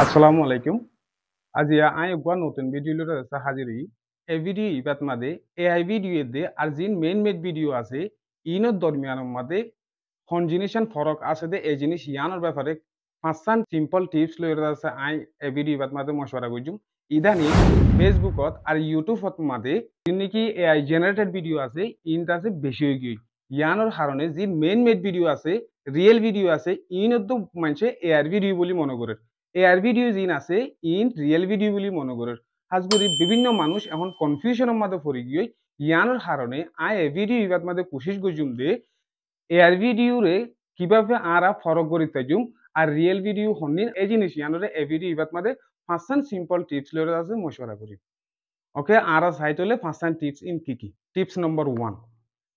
আসসালামু আলাইকুম। আজি আই একবার নতুন ভিডিও লরে হাজির হই। এই ভিডিও ইবাত মাদে এআই ভিডিও দে আর জিন মেড ভিডিও আছে ইনত দরমিয়ানের মাদে হন জিনিসের ফরক আছে দে এই জিনিস ইয়ানোর ব্যাপারে পাঁচটান সিম্পল টিপস লইরে আছে আই এই ভিডিও ইবাত মাদে মশওয়ারা করছুম। ইদানি ফেসবুকত আর ইউটিউবত মাদে যিন নাকি এআই জেনারেটেড ভিডিও আছে ইনটা আছে বেশি হয়ে গই। ইয়ানোর কারণে যে মেড ভিডিও আছে রিয়েল ভিডিও আছে ইনত তো মানুষে এআই ভিডিও বলে মনে করে। এআই ভিডিও জিন আছে ইন রিয়েল ভিডিও বলে মনে করে। হাজগুড়ি বিভিন্ন মানুষ এখন কনফিউশনের মধ্যে পড়ে গিয়ে ইয়ানোর কারণে আই এ ভিডিও ইবাত মাদে কোশিশ করছুম দে এআই ভিডিও রে কিভাবে আরা ফরক করি তাজুম আর রিয়েল ভিডিও হন্নিন এই জিনিস ইয়ানোরে এই ভিডিও ইবাত মাদে পাঁচটান সিম্পল টিপস লরে আছে মশওয়ারা করি। ওকে আরা সাইট হলে পাঁচটান টিপস ইন কি টিপস নম্বর 1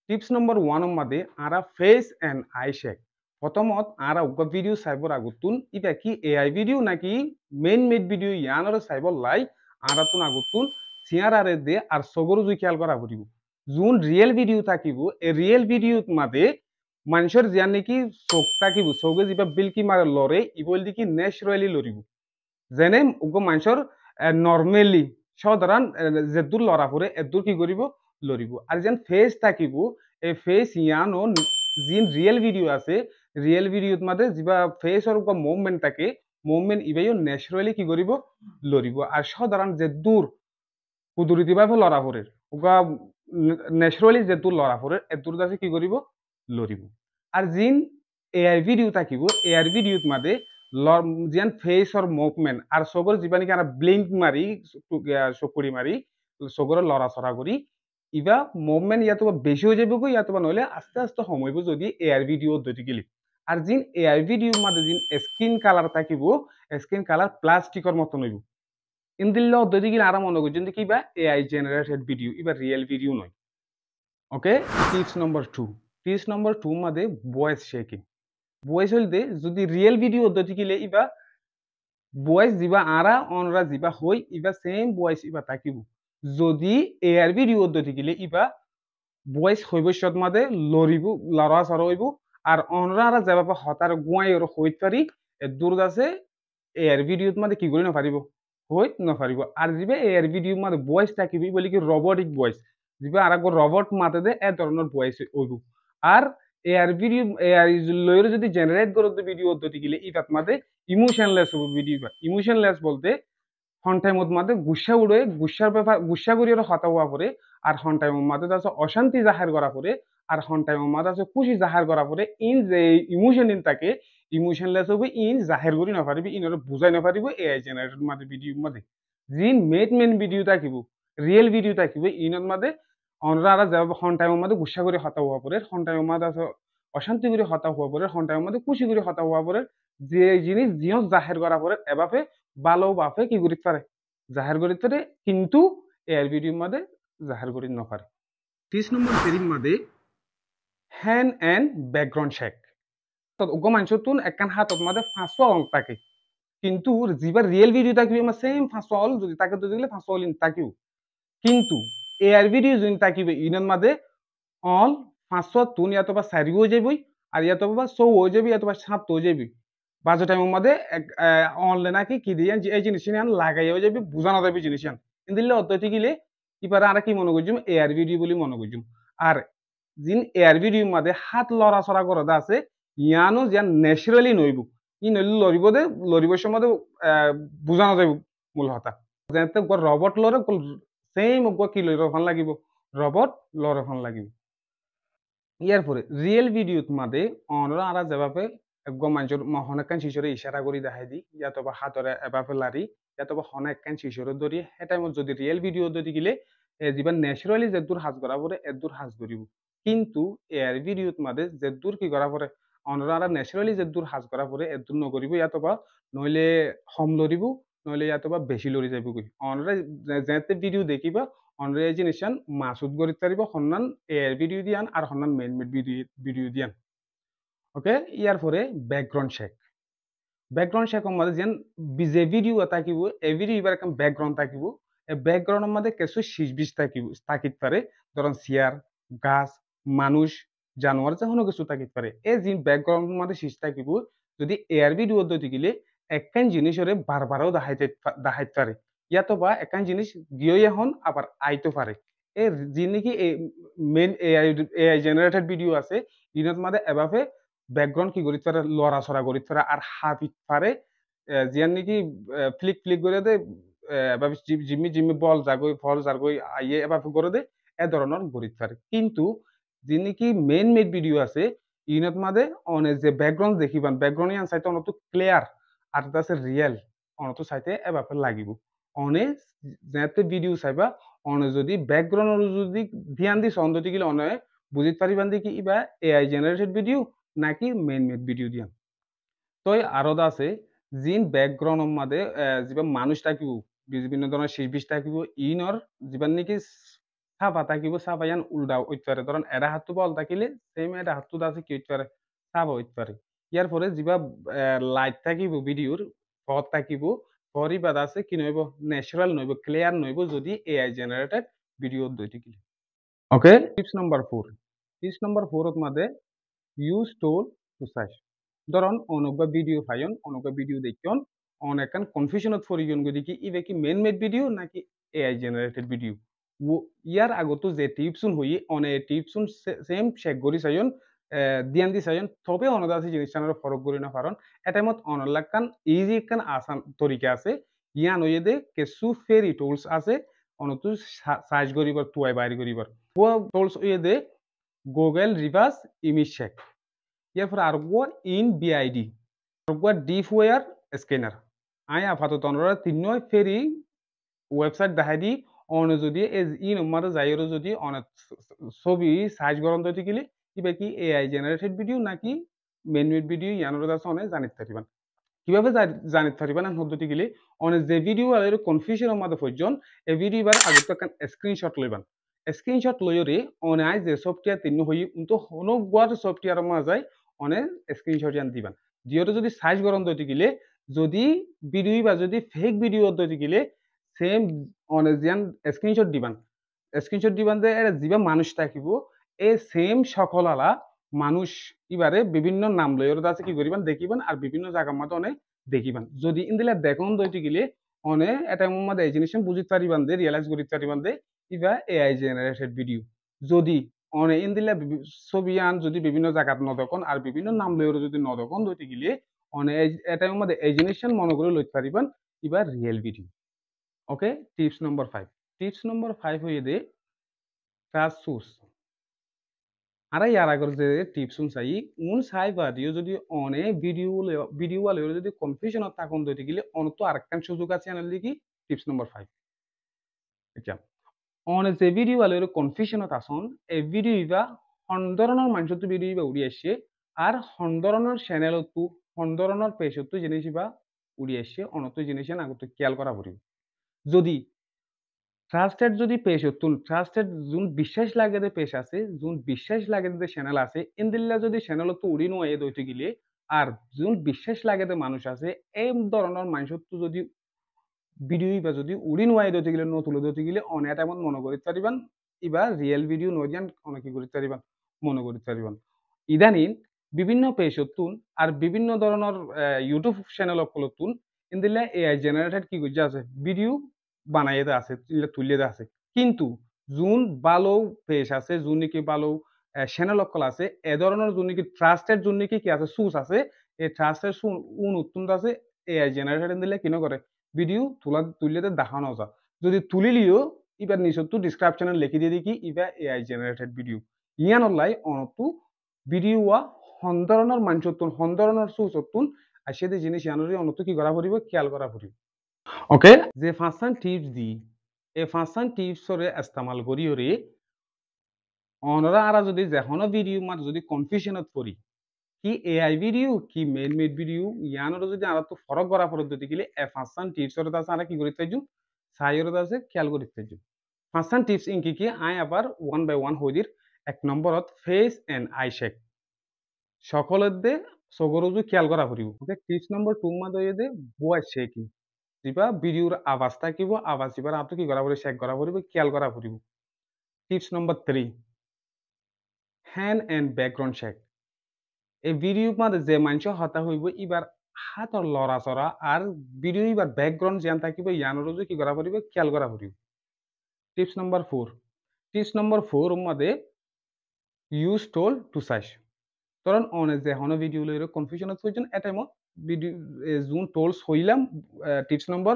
টিপস নম্বর 1 এর মধ্যে আরা ফেস এন্ড আই শেক প্রথমত আরা উগ ভিডিও সাইবর আগুতুন এটা কি এআই ভিডিও নাকি মেড ভিডিও ইয়ানোরে সাইবর লাই আরা তুন আগুতুন সিয়ার আরে দে আর সগরু জুই খেয়াল করা করিব জুন রিয়েল ভিডিও থাকিব এ রিয়েল ভিডিও মাদে মানুষের জিয়ান নাকি চোখ থাকিব চোখে যা বিলকি মারে লরে ইবল দিকে ন্যাচারালি লরিব যেনে উগ মানুষের নর্মেলি সাধারণ যেদুর লড়া পরে এদুর কি করিব লরিব আর যেন ফেস থাকিব এই ফেস ইয়ানো জিন রিয়েল ভিডিও আছে রিয়েল ভিডিওত মাদে যা ফেসর উগ মুভমেন্ট থাকে মুভমেন্ট ইবেও ন্যাচারালি কি করিব লরিব আর সাধারণ যেদুর কুদুরিতিভাবে লড়া পরে উগা ন্যাচারালি যেদুর লড়া পরে এদুর দাসে কি করিব লরিব আর জিন এআই ভিডিও থাকিব এআই ভিডিওত মাদে যেন ফেসর মুভমেন্ট আর সগর যা নাকি ব্লিঙ্ক মারি চকুরি মারি সগর লড়াচড়া করি ইবা মুভমেন্ট ইয়াতো বেশি হয়ে যাবে ইয়াতো নইলে আস্তে আস্তে সময়ব যদি এআই ভিডিও ধরি গেলি আর জিন এআই ভিডিও মাদে জিন স্কিন কালার থাকিব স্কিন কালার প্লাস্টিকর মতন হইব ইন্দিল্লা ধরি গেলে আরাম মনে করছেন কি বা এআই জেনারেটেড ভিডিও ইবা রিয়েল ভিডিও নয়। ওকে টিপস নম্বর 2 টিপস নম্বর 2 মাদে ভয়েস শেকিং ভয়েস হইতে যদি রিয়েল ভিডিও ধরি গেলে ইবা ভয়েস যা আরা অনরা যা হই ইবা সেম ভয়েস ইবা থাকিব যদি এআই ভিডিও ধরি গেলে ইবা ভয়েস ভবিষ্যৎ মাদে লড়িব লড়া সরা হইব আর অনরা যেভাবে হতার গুয়াই হইত পারি দূর আছে এআই ভিডিওত মাদে কি করি নপারিব হইত নপারিব আর যা এআই ভিডিও মাদে ভয়েস থাকিব বলি কি রোবটিক ভয়েস যা আর রোবট মাতে দে এ ধরনের ভয়েস হইব আর এআই ভিডিও এআই লইরে যদি জেনারেট করতে ভিডিও ধরি গেলে ইবাত মাদে ইমোশনলেস হইব ভিডিও ইমোশনলেস বলতে হন টাইমত মাদে গুসা উড়ে গুসার ব্যাপার গুসা করি হতা হওয়া পরে আর হন টাইমের মাদে আছে অশান্তি জাহার করা পরে আর হন টাইমের মাদে আছে খুশি জাহার করা পরে ইন যে ইমোশন ইন থাকে ইমোশনলেস হবে ইন জাহের করি নপারিবি ইন বুঝাই নপারিব এআই জেনারেটেড মাদে ভিডিও মাদে জিন মেন ভিডিও থাকিব রিয়েল ভিডিও থাকিব ইনত মাদে অনরা যাব হন টাইমের মাদে গুসা করে হতা হওয়া পরে হন টাইমের মাদে আছে অশান্তি করে হতা হওয়া পরে হন টাইমের মাদে খুশি করে হতা হওয়া পরে যে জিনিস জিয়স জাহের করা পরে এবাফে ভালো বাফে কি করিতে পারে জাহের করিতে পারে কিন্তু এআই ভিডিও মাদে জাহের করি নপারে। 30 নম্বর সেরিম মাদে হ্যান্ড এন্ড ব্যাকগ্রাউন্ড শেক তো উগ মানুষতুন একখান হাতত মাদে 500 অঙ্ক থাকে কিন্তু যিবার রিয়েল ভিডিও থাকিব আমার সেম 500 অল যদি তাকে তো দিলে 500 অল ইন থাকিব কিন্তু এআই ভিডিও যদি থাকিবে ইনের মাদে অল 500 তুন ইয়াতো বা 4 হয়ে যাবই আর ইয়াতো বা 100 হয়ে যাবি ইয়াতো বা 7 হয়ে যাবি বাজে টাইমের মধ্যে অনলাইন নাকি কি দিয়ে এই জিনিস লাগাই হয়ে যাবি বোঝানো যাবে জিনিস কিন্তু অত্যধিক গেলে এবার আর কি মনে করছুম এআর ভিডিও বলে মনে করছুম আর জিন এআর ভিডিও মাঝে হাত লড়াচড়া করা আছে ইয়ানো যেন ন্যাচারালি নইব ই নইলে লড়িব দে লড়িবার সময় বোঝানো যাবে মূল হতা যেতে রবট লড়ে সেম কি লড় ভাল লাগিব রবট লড়ে ভাল লাগিব ইয়ার পরে রিয়েল ভিডিওত মাদে অনরা আরা যেভাবে একদম মানুষের হনেকান শিশুরে ইশারা করি দেখাই দি ইয়াতো বা হাতরে এভাবে লারি ইয়াতো বা হনেকান শিশুরে ধরি সে টাইমত যদি রিয়েল ভিডিও ধরি গিলে যিমান ন্যাচারালি যেদূর হাজ করা পরে এদূর হাজ করিব কিন্তু এর ভিডিওত মাদে যেদূর কি করা পরে অনরা আরা ন্যাচারালি যেদূর হাজ করা পরে এদূর নকরিব ইয়াতো বা নইলে হম লরিব নইলে ইয়াতো বা বেশি লরি যাইব কই অনরা যেতে ভিডিও দেখিবা অনরা এই জিনিসান মাসুদ করিতে পারিব হন্নান এর ভিডিও দিয়ান আর হন্নান মেড ভিডিও দিয়ান। ওকে ইয়ার পরে ব্যাকগ্রাউন্ড শেক ব্যাকগ্রাউন্ড শেক মধ্যে যেন যে ভিডিও থাকিব এই ভিডিও এবার একটা ব্যাকগ্রাউন্ড থাকিব এই ব্যাকগ্রাউন্ডের মধ্যে কিছু শিশবিশ থাকিব থাকিতে পারে ধরুন চেয়ার গাছ মানুষ জানোয়ার যে কোনো কিছু থাকিতে পারে এই যে ব্যাকগ্রাউন্ডের মধ্যে শিশ থাকিব যদি এয়ার ভিডিও দিতে গেলে একখান জিনিসরে বারবারও দেখাইতে পারে ইয়াতো বা একখান জিনিস গিয়ে এখন আবার আইতে পারে এর যি নাকি মেইন এআই জেনারেটেড ভিডিও আছে ইনত মাঝে এভাবে ব্যাকগ্রাউন্ড কি করিতে পারে লড়াচড়া করিতে পারে আর হাবিত পারে জিয়ান নাকি ফ্লিক ফ্লিক করে দে এভাবে জিম্মি জিম্মি বল জাগই ফল জাগই আইয়ে এভাবে করে দে এ ধরনের করিতে পারে কিন্তু যি নাকি মেইন মেড ভিডিও আছে ইনত মাঝে অনেক যে ব্যাকগ্রাউন্ড দেখিবান ব্যাকগ্রাউন্ড ইয়ান চাইতে অনেক ক্লিয়ার আর আছে রিয়েল অনেক চাইতে এভাবে লাগিব অনেক যেতে ভিডিও চাইবা অনে যদি ব্যাকগ্রাউন্ড যদি ধ্যান দি সন্দতি গিলে অনে বুঝিত পারিবান দি কি ইবা এআই জেনারেটেড ভিডিও নাকি মেইন মেড ভিডিও দিয়ান তই আরো আছে জিন ব্যাকগ্রাউন্ডৰ মাঝে যিবা মানুষ থাকিব বিভিন্ন ধরনের শিল্পী থাকিব ইনর যিবান নাকি চাবা থাকিব চাবা ইয়ান উল্টা হইতে পারে ধরেন এরা হাতটো বল থাকিলে সেম এরা হাতটো আছে কি হইতে পারে চাবা হইতে পারে ইয়ার পরে যিবা লাইট থাকিব ভিডিওর পথ থাকিব পরিবাদ আছে কি নইব ন্যাচারাল নইব ক্লিয়ার নইব যদি এআই জেনারেটেড ভিডিও দইতে কি ওকে টিপস নাম্বার 4 টিপস নাম্বার 4 এর মধ্যে ইউজ টুল টু সার্চ ধরুন অনেকবা ভিডিও পাইন অনেকবা ভিডিও দেখিয়ন অনেকান কনফিউশনত ফরিয়ন গদি কি ইবে কি মেন মেড ভিডিও নাকি এআই জেনারেটেড ভিডিও ইয়ার আগতো যে টিপসুন হই অনে টিপসুন সেম চেক করি চাইন দিয়ান দি চাইন তবে অনদা আছে জিনিসটার ফরক করি না কারণ এটাইমত অনলাকান ইজি কান আসান তরিকা আছে ইয়ান হইয়ে দে কিছু ফেরি টুলস আছে অনতু সার্চ করিবার তুয়াই বাইর করিবার ও টুলস হইয়ে দে গুগল রিভার্স ইমেজ চেক ইয়ারপরে আরগো ইন বিআইডি আরগো ডিপওয়্যার স্ক্যানার আই আপাতত অনরা তিনই ফেরি ওয়েবসাইট দেখাই দি অন যদি ই নম্বর যাইরো যদি অনেক ছবি সাইজ গরম দিতে গেলে কিবা কি এআই জেনারেটেড ভিডিও নাকি মেনুয়েড ভিডিও ইয়ানোর কাছে অনেক জানিতে পারিবেন কিভাবে জানিতে পারিবেন পদ্ধতি গেলে অনেক যে ভিডিও আর কনফিউশনের মধ্যে পর্যন্ত এই ভিডিও বার আগে তো একটা স্ক্রিনশট লইবেন স্ক্রিনশট লইরে অনেক যে সফটওয়্যার তিন হই কিন্তু অনেক বড় সফটওয়্যার মাঝে অনেক স্ক্রিনশট ইয়ান দিবেন যেহেতু যদি সাইজ গরম দিতে গেলে যদি ভিডিও বা যদি ফেক ভিডিও দিতে গেলে সেম অনেক জিয়ান স্ক্রিনশট দিবান যে যিবা মানুষ থাকিব এই সেম সকল আলা মানুষ ইবারে বিভিন্ন নাম লই ওর আছে কি করিবান দেখিবান আর বিভিন্ন জায়গার মধ্যে অনেক দেখিবান যদি ইন্দিলা দেখুন দইতে গেলে অনে এটা মধ্যে এই জিনিস বুঝিতে পারিবান দে রিয়েলাইজ করিতে পারিবান দে ইবা এআই জেনারেটেড ভিডিও যদি অনে ইন্দিলা ছবি আন যদি বিভিন্ন জায়গাত নদকন আর বিভিন্ন নাম লই ওর যদি নদকন দইতে গেলে অনে এটা মধ্যে এই জিনিস মনে করে লইতে পারিবান ইবা রিয়েল ভিডিও ওকে টিপস নম্বর 5 টিপস নম্বর 5 হইয়ে দে ট্রাস্ট সোর্স আর ইয়ার আগর যে টিপস চাই উন সাই বাদিও যদি অনে ভিডিও ওয়ালে যদি কনফিউশন থাকুন দইতে গেলে অনত আরেকখান সুযোগ আছে আনার লিগি টিপস নম্বর 5 আচ্ছা অনে যে ভিডিও ওয়ালে কনফিউশন আসন এই ভিডিও ইবা হন্দরনের মানুষ তো ভিডিও ইবা উড়ি আসছে আর হন্দরনের চ্যানেল তো হন্দরনের পেজ তো জিনিস ইবা উড়ি আসছে অনত জিনিস আগত খেয়াল করা পড়িব যদি ট্রাস্টেড যদি পেজ হতুন ট্রাস্টেড যোন বিশ্বাস লাগে যে পেজ আছে যোন বিশ্বাস লাগে যে চ্যানেল আছে ইন্দিল্লা যদি চ্যানেল তো উড়ি নয় দইতে গেলে আর যোন বিশ্বাস লাগে যে মানুষ আছে এই ধরনের মানুষের তো যদি ভিডিও বা যদি উড়ি নয় দইতে গেলে তুলে দইতে গেলে অনেক টাইমত মনে করিতে পারিবান ইবা রিয়েল ভিডিও নয় যান অনেক কি করিতে পারিবান মনে করিতে পারিবান ইদানিং বিভিন্ন পেজ হতুন আর বিভিন্ন ধরনের ইউটিউব চ্যানেল হতুন ইন্দিল্লা এআই জেনারেটেড কি করছে আছে ভিডিও বানাইয়ে দেওয়া আছে তুলিয়ে দেওয়া আছে কিন্তু যোন ভালো পেজ আছে যোন নাকি ভালো চ্যানেল অকল আছে এ ধরনের যোন নাকি ট্রাস্টেড যোন নাকি কি আছে সুস আছে এই ট্রাস্টেড উন উত্তম আছে এআই জেনারেটেড দিলে কিনো করে ভিডিও তুলিয়ে দেখানো যায় যদি তুলিলিও এবার নিচত ডিসক্রিপশনে লিখি দিয়ে কি ইবা এআই জেনারেটেড ভিডিও ইয়ান লাই অনতু ভিডিও সন্দরণৰ মানচতুন সন্দরণৰ সুচতুন আসিয়ে জিনিস ইয়ানরি অনত কি করা পড়িব খেয়াল করা পড়িব ওকে যে ফাঁসান টিপস দি এই ফাঁসান টিপসরে ইস্তেমাল করিওরে অনরা আরা যদি যেহনো ভিডিও মার যদি কনফিউশনত পড়ি কি এআই ভিডিও কি মেন মেড ভিডিও ইয়ানর যদি আরা তো ফরক করা পদ্ধতি গেলে এ ফাঁসান টিপসরে আছে আরা কি করিতে যাইজু সাইয়র আছে খেয়াল করিতে যাইজু ফাঁসান টিপস ইনকি কি আই আবার ওয়ান বাই ওয়ান হইদির এক নম্বরত ফেস এন্ড আই শেক সকলের দে সগরজু খেয়াল করা পড়িব ওকে টিপস নম্বর 2 মা দয়ে দে ভয়েস শেকিং যিবা ভিডিওর আওয়াজ থাকিব আওয়াজ এবার আপনি কি করা পড়িব চেক করা পড়িব খেয়াল করা পড়িব tips number 3 hand and background check এই ভিডিও মাঝে যে মানুষ হতা হইব এবার হাতৰ লৰাচৰা আর ভিডিও ইবার ব্যাকগ্রাউন্ড যেন থাকিব ইয়ানোর কি করা পড়িব খেয়াল করা পড়িব টিপস নম্বর 4 টিপস নম্বর 4 মধ্যে ইউজ টোল টু সাইজ কারণ অনেক যে হন ভিডিও লইরে কনফিউশন হইছেন এটাই মো ভিডিও জুন টোলস হইলাম টিপস নম্বর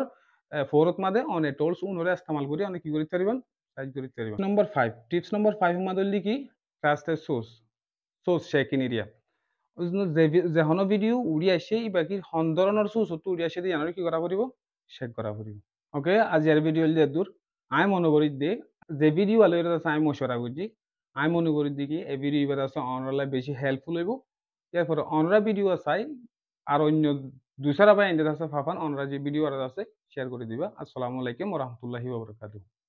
4 মাঝে অনেক টোলস উনরে ইস্তেমাল করি অনেক কি করিতে পারিবেন সাইজ করিতে পারিবেন নম্বর 5 টিপস নম্বর 5 মধ্যে লিখি trusted source source shaking area যে হন ভিডিও উড়ি আসে ই বাকি হন ধরনের সোর্স তো উড়ি আসে দিয়ে কি করা পড়িব শেক করা পড়িব ওকে আজ এর ভিডিও লিয়ে দূর আই মনে করি দে যে ভিডিও আলো এর আমি মশওয়ারা করছি আমি মনে করি দেখি এই ভিডিও এবার আছে অনলাইন বেশি হেল্পফুল হইব এরপরে অনরা ভিডিও চাই আর অন্য দুসরা বা এন্ডের আছে ফাফান অনরা যে ভিডিও আছে শেয়ার করে দিবা আসসালামু আলাইকুম ওয়া রাহমাতুল্লাহি ওয়া বারাকাতুহু